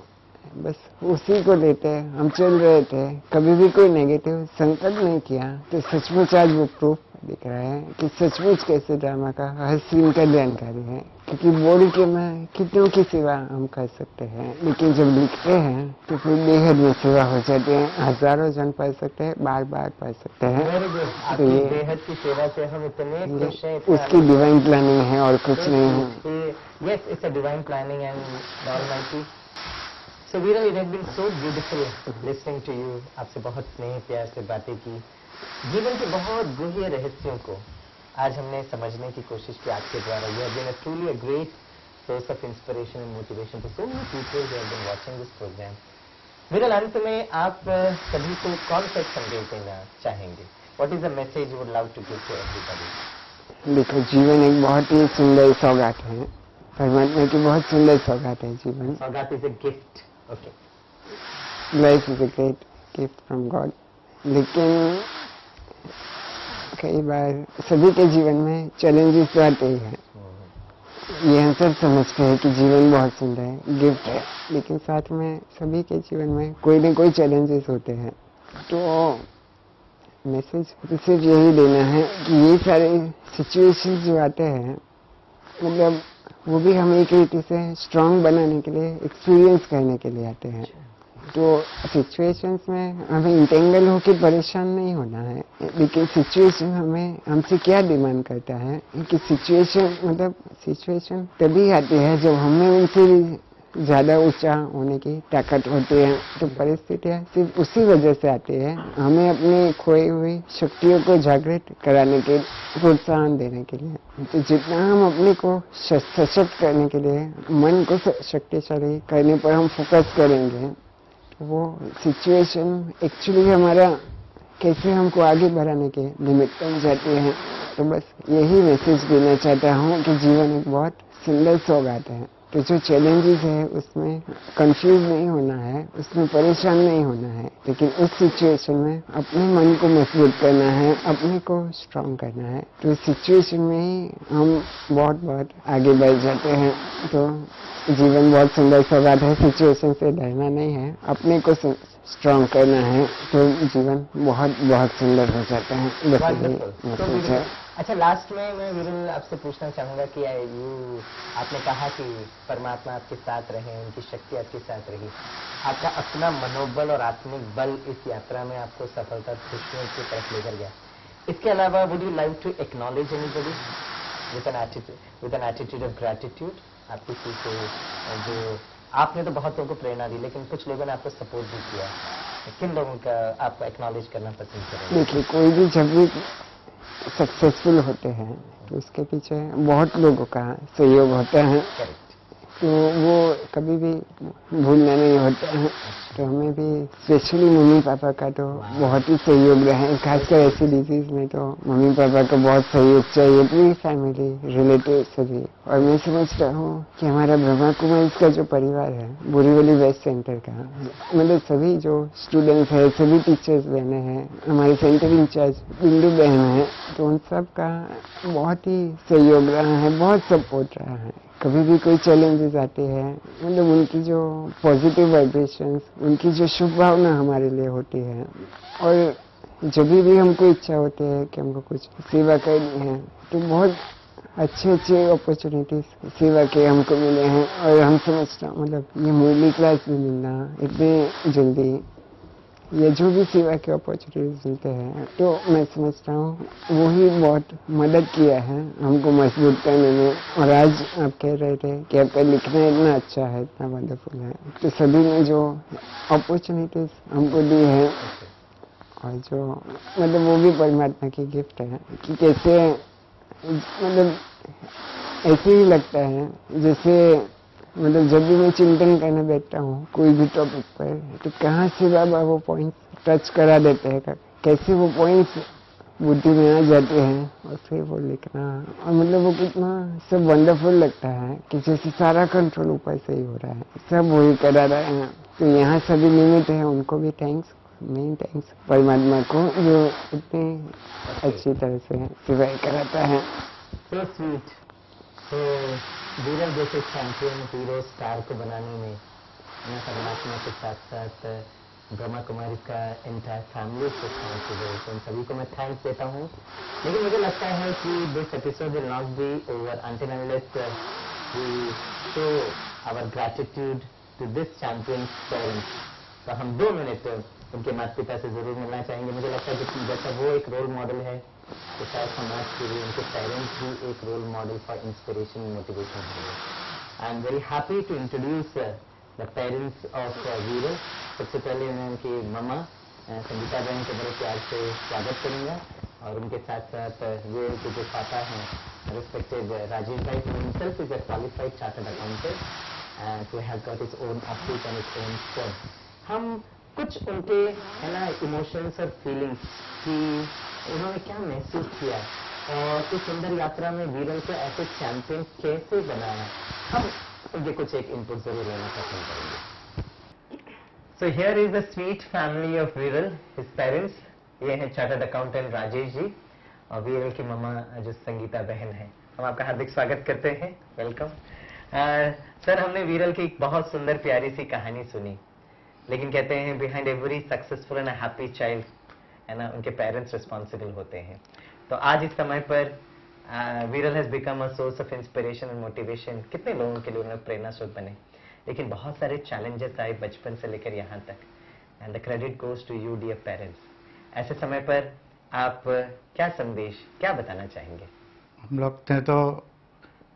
बस उसी को लेते हम चल रहे थे, कभी भी कोई नेगेटिव संकल्प नहीं किया। तो सचमुच आज वो प्रूफ दिख रहा है कि सचमुच कैसे ड्रामा का हर सीन का जानकारी है, क्योंकि बोल के मैं कितनों की सेवा हम कर सकते हैं, लेकिन जब लिखते हैं तो फिर बेहद में सेवा हो जाती है। हजारों जन पढ़ सकते हैं, बार बार पढ़ सकते हैं। तो ये बेहद की सेवा से हम इतने खुश हैं, उसकी डिवाइन प्लानिंग है और कुछ नहीं है। Yes, it's a divine planning and almighty. So Viral, it has been so beautiful listening to you. आपसे बहुत स्नेह प्यार से बातें की, जीवन के बहुत गूढ़ रहस्यों को आज हमने समझने की कोशिश की आपके द्वारा। You have been a truly a great source of inspiration and motivation to so many people who have been watching this programme. Viral, अंत में आप सभी को कौन सा संदेश देना चाहेंगे? What is the message you would love to give to everybody? देखो, जीवन एक बहुत ही सुंदर सौगात है, परमात्मा की बहुत सुंदर सौगात है जीवन। सौगात is a gift. Okay, life is a great gift from God. लेकिन कई बार सभी के जीवन में चैलेंजेस तो आते ही हैं। ये हम सब समझते हैं कि जीवन बहुत सुंदर है, गिफ्ट है, लेकिन साथ में सभी के जीवन में कोई न कोई चैलेंजेस होते हैं। तो मैसेज तो सिर्फ यही देना है कि ये सारे सिचुएशंस जो आते हैं, मतलब वो भी हमें एक रीति से स्ट्रांग बनाने के लिए, एक्सपीरियंस करने के लिए आते हैं। तो सिचुएशंस में हमें इंटेंगल होकर परेशान नहीं होना है, लेकिन सिचुएशन हमें हमसे क्या डिमांड करता है कि सिचुएशन तभी आती है जब हमें उनसे ज़्यादा ऊंचा होने की ताकत होती है। तो परिस्थितियाँ सिर्फ उसी वजह से आती है, हमें अपनी खोई हुई शक्तियों को जागृत कराने के, प्रोत्साहन देने के लिए। तो जितना हम अपने को सशक्त करने के लिए, मन को शक्तिशाली करने पर हम फोकस करेंगे, वो सिचुएशन एक्चुअली हमारा कैसे हमको आगे बढ़ाने के लिमिट बन जाती है। तो बस यही मैसेज देना चाहता हूँ कि जीवन एक बहुत सुंदर सौगात है। तो जो चैलेंजेस है उसमें कंफ्यूज नहीं होना है, उसमें परेशान नहीं होना है, लेकिन उस सिचुएशन में अपने मन को मजबूत करना है, अपने को स्ट्रांग करना है। तो इस सिचुएशन में ही हम बहुत आगे बढ़ जाते हैं। तो जीवन बहुत सुंदर सौगात है, सिचुएशन से डरना नहीं है, अपने को स्ट्रांग करना है, तो जीवन बहुत सुंदर हो जाता है। अच्छा, लास्ट में मैं वीरल आपसे पूछना चाहूंगा कि आपने कहा कि परमात्मा आपके साथ रहे, उनकी शक्ति आपके साथ रही, आपका अपना मनोबल और आत्मिक बल इस यात्रा में आपको सफलता खुशियों की तरफ लेकर गया। इसके अलावा would you like to acknowledge anybody with an attitude of gratitude? आप किसी को जो आपने तो बहुत लोगों को प्रेरणा दी, लेकिन कुछ लोगों ने आपको सपोर्ट भी किया, किन लोगों का आप एक्नॉलेज करना पसंद करेंगे? देखिए, कोई भी जब भी सक्सेसफुल होते हैं तो उसके पीछे बहुत लोगों का सहयोग होता है, तो वो कभी भी भूलना नहीं होता है। तो हमें भी स्पेशली मम्मी पापा का तो बहुत ही सहयोग रहा है, खासकर ऐसी डिजीज में तो मम्मी पापा का बहुत सहयोग चाहिए, पूरी फैमिली, रिलेटिव सभी। और मैं समझता हूँ कि हमारा ब्रह्मा कुमारी का जो परिवार है, बोरीवली वेस्ट सेंटर का, मतलब सभी जो स्टूडेंट्स है, सभी टीचर्स बहने हैं, हमारे सेंटर इंचार्ज बिंदु बहन है, तो उन सब का बहुत ही सहयोग रहा है, बहुत सपोर्ट रहा है। कभी भी कोई चैलेंजेस आते हैं, मतलब उनकी जो पॉजिटिव वाइब्रेशंस, उनकी जो शुभ भावना हमारे लिए होती है। और जब भी हमको इच्छा होती है कि हमको कुछ सेवा करनी है, तो बहुत अच्छे अपॉर्चुनिटीज सेवा के हमको मिले हैं। और हम समझते हैं, मतलब ये मिडिल क्लास में मिलना इतने जल्दी, ये जो भी सेवा के अपॉर्चुनिटीज मिलते हैं, तो मैं समझता हूँ वही बहुत मदद किया है हमको मजबूत करने में। और आज आप कह रहे थे कि आपका लिखना इतना अच्छा है, इतना वंडरफुल है, तो सभी ने जो अपॉर्चुनिटीज हमको दी है, और जो मतलब वो भी परमात्मा की गिफ्ट है कि कैसे, मतलब ऐसे ही लगता है जैसे, मतलब जब भी मैं चिंतन करने बैठता हूँ कोई भी टॉपिक पर, तो कहाँ से बाबा वो पॉइंट टच करा देते हैं, कैसे वो पॉइंट्स बुद्धि में आ जाते हैं, और फिर वो लिखना, और मतलब वो कितना सब वंडरफुल लगता है कि जैसे सारा कंट्रोल ऊपर से ही हो रहा है, सब वही करा रहे हैं। तो यहाँ सभी लिमिट है, उनको भी थैंक्स, मेन थैंक्स परमात्मा को, जो इतनी अच्छी तरह से सेवाएं कराता है। So sweet. तो वीरल जैसे चैंपियन हीरो स्टार को बनाने में परमात्मा के साथ साथ ब्रह्मा कुमारी का एंटायर फैमिली रिस्पॉन्सिबल, तो उन सभी को मैं थैंक्स देता हूँ। लेकिन मुझे लगता है कि this episode will not be over until unless we show our gratitude to this champions parents. तो हम 2 मिनट उनके माता पिता से जरूर मिलना चाहेंगे। मुझे लगता है कि जैसा वो एक रोल मॉडल है, तो शायद समाज के लिए उनके पेरेंट्स भी एक role model for inspiration motivation होंगे। I am very happy to introduce the parents of Viral. सबसे पहले मैं उनकी मम्मा संगीता बहन के बड़े प्यार से स्वागत करूंगा, और उनके साथ साथ वीरल के जो पापा हैं रिस्पेक्टेड राजेश भाई, who himself is a qualified chartered accountant and who has got his own office and his own firm. हम कुछ उनके है ना इमोशंस और फीलिंग्स कि उन्होंने क्या महसूस किया और इस सुंदर यात्रा में वीरल को ऐसे चैंपियन कैसे बनाया, हम उनके कुछ एक इनपुट जरूर लेना पसंद करेंगे। So here is the sweet family of वीरल, हिज पेरेंट्स। ये हैं चार्टर्ड अकाउंटेंट राजेश जी और वीरल की मम्मा जो संगीता बहन है। हम आपका हार्दिक स्वागत करते हैं, वेलकम। सर, हमने वीरल की एक बहुत सुंदर प्यारी सी कहानी सुनी, लेकिन कहते हैं behind every successful and happy child है ना उनके पेरेंट्स रिस्पॉन्सिबल होते हैं। तो आज इस समय पर वीरल has become a source of inspiration and motivation. कितने लोगों के लिए उन्होंने प्रेरणा स्रोत बने, लेकिन बहुत सारे चैलेंजेस आए बचपन से लेकर यहाँ तक, and the credit goes to you dear parents. ऐसे समय पर आप क्या संदेश, क्या बताना चाहेंगे? हम लोग ने तो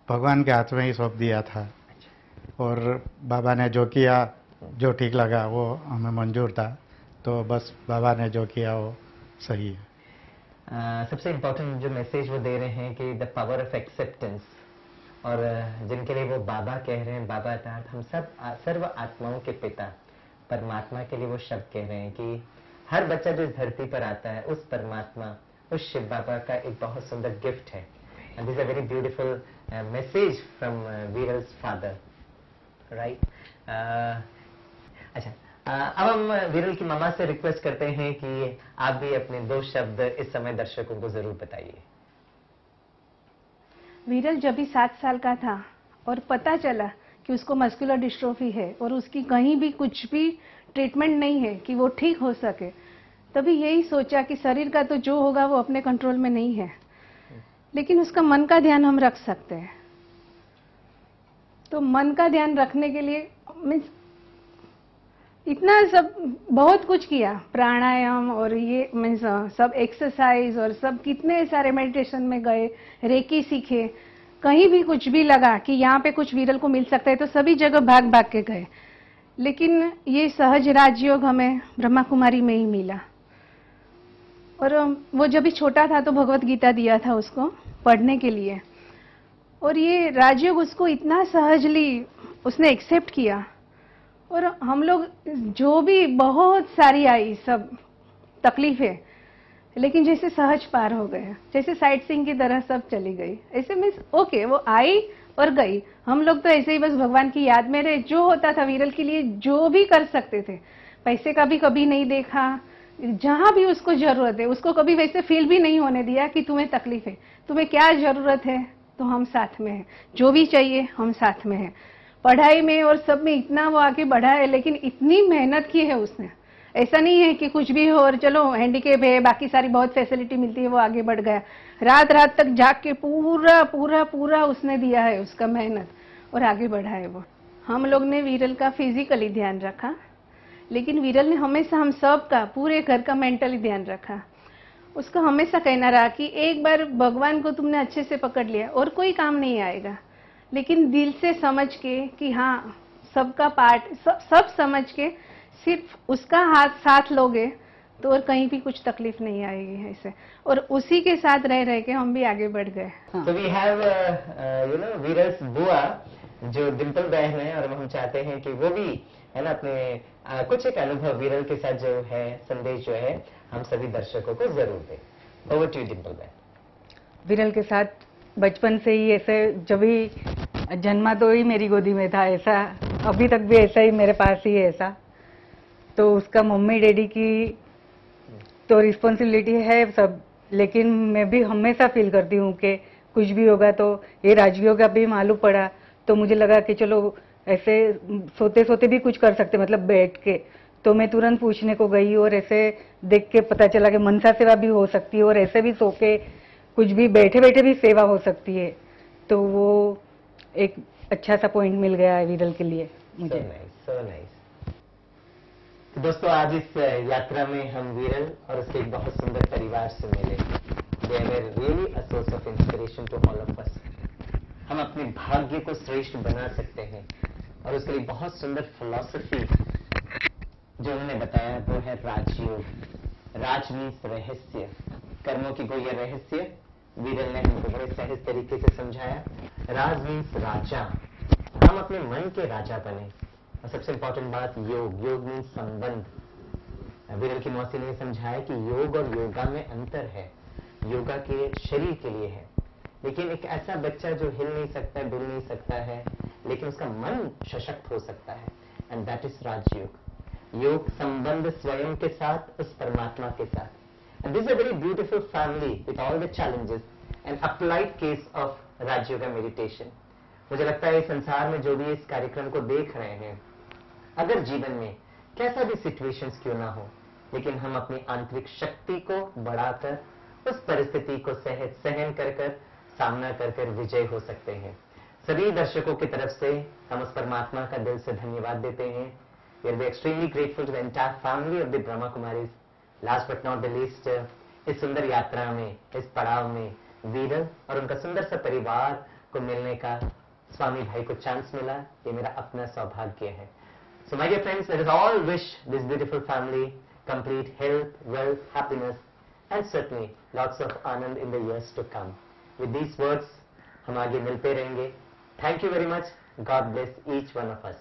भगवान के हाथ में ही सौंप दिया था, और बाबा ने जो किया, जो ठीक लगा वो हमें मंजूर था, तो बस बाबा ने जो किया वो सही है। सबसे इम्पोर्टेंट जो मैसेज वो दे रहे हैं कि द पावर ऑफ एक्सेप्टेंस, और जिनके लिए वो बाबा कह रहे हैं, बाबा अर्थात हम सब सर्व आत्माओं के पिता परमात्मा के लिए वो शब्द कह रहे हैं कि हर बच्चा जो इस धरती पर आता है उस परमात्मा, उस शिव बाबा का एक बहुत सुंदर गिफ्ट है। And this is a very beautiful message from Viral's father, right. अच्छा, अब हम वीरल की मम्मा से रिक्वेस्ट करते हैं कि आप भी अपने 2 शब्द इस समय दर्शकों को जरूर बताइए। वीरल जब भी 7 साल का था और पता चला कि उसको मस्कुलर डिस्ट्रोफी है और उसकी कहीं भी कुछ भी ट्रीटमेंट नहीं है कि वो ठीक हो सके, तभी यही सोचा कि शरीर का तो जो होगा वो अपने कंट्रोल में नहीं है, लेकिन उसका मन का ध्यान हम रख सकते हैं। तो मन का ध्यान रखने के लिए मीन्स इतना सब बहुत कुछ किया, प्राणायाम और ये मीन्स सब एक्सरसाइज और सब कितने सारे मेडिटेशन में गए, रेकी सीखे, कहीं भी कुछ भी लगा कि यहाँ पे कुछ वीरल को मिल सकता है तो सभी जगह भाग भाग के गए, लेकिन ये सहज राजयोग हमें ब्रह्मा कुमारी में ही मिला। और वो जब भी छोटा था तो भगवत गीता दिया था उसको पढ़ने के लिए, और ये राजयोग उसको इतना सहजली उसने एक्सेप्ट किया, और हम लोग जो भी बहुत सारी आई सब तकलीफें, लेकिन जैसे सहज पार हो गए, जैसे साइट सीइंग की तरह सब चली गई। ऐसे मीन्स ओके वो आई और गई, हम लोग तो ऐसे ही बस भगवान की याद में रहे। जो होता था वीरल के लिए जो भी कर सकते थे, पैसे का भी कभी नहीं देखा, जहां भी उसको जरूरत है उसको कभी वैसे फील भी नहीं होने दिया कि तुम्हें तकलीफ है, तुम्हें क्या जरूरत है तो हम साथ में हैं, जो भी चाहिए हम साथ में हैं। पढ़ाई में और सब में इतना वो आगे बढ़ा है, लेकिन इतनी मेहनत की है उसने। ऐसा नहीं है कि कुछ भी हो और चलो हैंडीकेप है, बाकी सारी बहुत फैसिलिटी मिलती है वो आगे बढ़ गया। रात रात तक जाग के पूरा पूरा पूरा उसने दिया है उसका मेहनत और आगे बढ़ा है वो। हम लोग ने वीरल का फिजिकली ध्यान रखा, लेकिन वीरल ने हमेशा हम सब का, पूरे घर का मेंटली ध्यान रखा। उसका हमेशा कहना रहा कि एक बार भगवान को तुमने अच्छे से पकड़ लिया और कोई काम नहीं आएगा, लेकिन दिल से समझ के कि हाँ सबका पार्ट सब समझ के सिर्फ उसका हाथ साथ लोगे तो और कहीं भी कुछ तकलीफ नहीं आएगी ऐसे, और उसी के साथ रह रह के हम भी आगे बढ़ गए। तो वी हैव यू नो वीरल्स बुआ जो डिम्पल बहन है, और हम चाहते हैं कि वो भी है ना अपने कुछ एक अनुभव वीरल के साथ जो है संदेश जो है हम सभी दर्शकों को जरूर दें। ओवर टू डिम्पल बहन। वीरल के साथ बचपन से ही ऐसे, जब ही जन्मा तो ही मेरी गोदी में था, ऐसा अभी तक भी ऐसा ही मेरे पास ही है ऐसा। तो उसका मम्मी डैडी की तो रिस्पॉन्सिबिलिटी है सब, लेकिन मैं भी हमेशा फील करती हूँ कि कुछ भी होगा तो ये राजयोग का भी मालूम पड़ा तो मुझे लगा कि चलो ऐसे सोते सोते भी कुछ कर सकते, मतलब बैठ के, तो मैं तुरंत पूछने को गई और ऐसे देख के पता चला कि मनसा सेवा भी हो सकती है और ऐसे भी सो के कुछ भी बैठे बैठे भी सेवा हो सकती है। तो वो एक अच्छा सा पॉइंट मिल गया है विरल के लिए मुझे। so nice. तो दोस्तों आज इस यात्रा में हम विरल और उसके एक बहुत सुंदर परिवार से मिले। They were really a source of inspiration to all of us. हम अपने भाग्य को श्रेष्ठ बना सकते हैं और उसके लिए बहुत सुंदर फिलॉसफी जो उन्होंने बताया वो है राजयोग। राज मीन्स रहस्य, कर्मों की कोई रहस्य विरल ने हमको बड़े सहज तरीके से समझाया। राज मीन्स राजा, हम अपने मन के राजा बने। और सबसे इंपॉर्टेंट बात योग, योग मीन्स संबंध। विरल की मौसी ने समझाया कि योग और योगा में अंतर है। योगा के शरीर के लिए है, लेकिन एक ऐसा बच्चा जो हिल नहीं सकता, डुल नहीं सकता है, लेकिन उसका मन सशक्त हो सकता है, एंड दैट इज राजयोग। योग संबंध स्वयं के साथ, उस परमात्मा के साथ। And this is a very beautiful family with all the challenges and applied case of Rajyoga meditation. मुझे लगता है इस संसार में जो भी इस कार्यक्रम को देख रहे हैं, अगर जीवन में कैसा भी सिचुएशंस क्यों ना हो, लेकिन हम अपनी आंतरिक शक्ति को बढ़ाकर उस परिस्थिति को सहन कर सामना कर विजय हो सकते हैं। सभी दर्शकों की तरफ से हम उस परमात्मा का दिल से धन्यवाद देते हैं। We are extremely grateful to the entire family of the Brahma Kumaris. Last but not the least, इस सुंदर यात्रा में, इस पड़ाव में विरल और उनका सुंदर सा परिवार को मिलने का स्वामी भाई को चांस मिला, ये मेरा अपना सौभाग्य है। So my dear friends, let us all wish this beautiful family complete health, wealth, happiness and certainly lots of anand in the years to come. With these words, हम आगे मिलते रहेंगे। Thank you very much. God bless each one of us.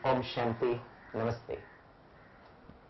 Om Shanti. Namaste.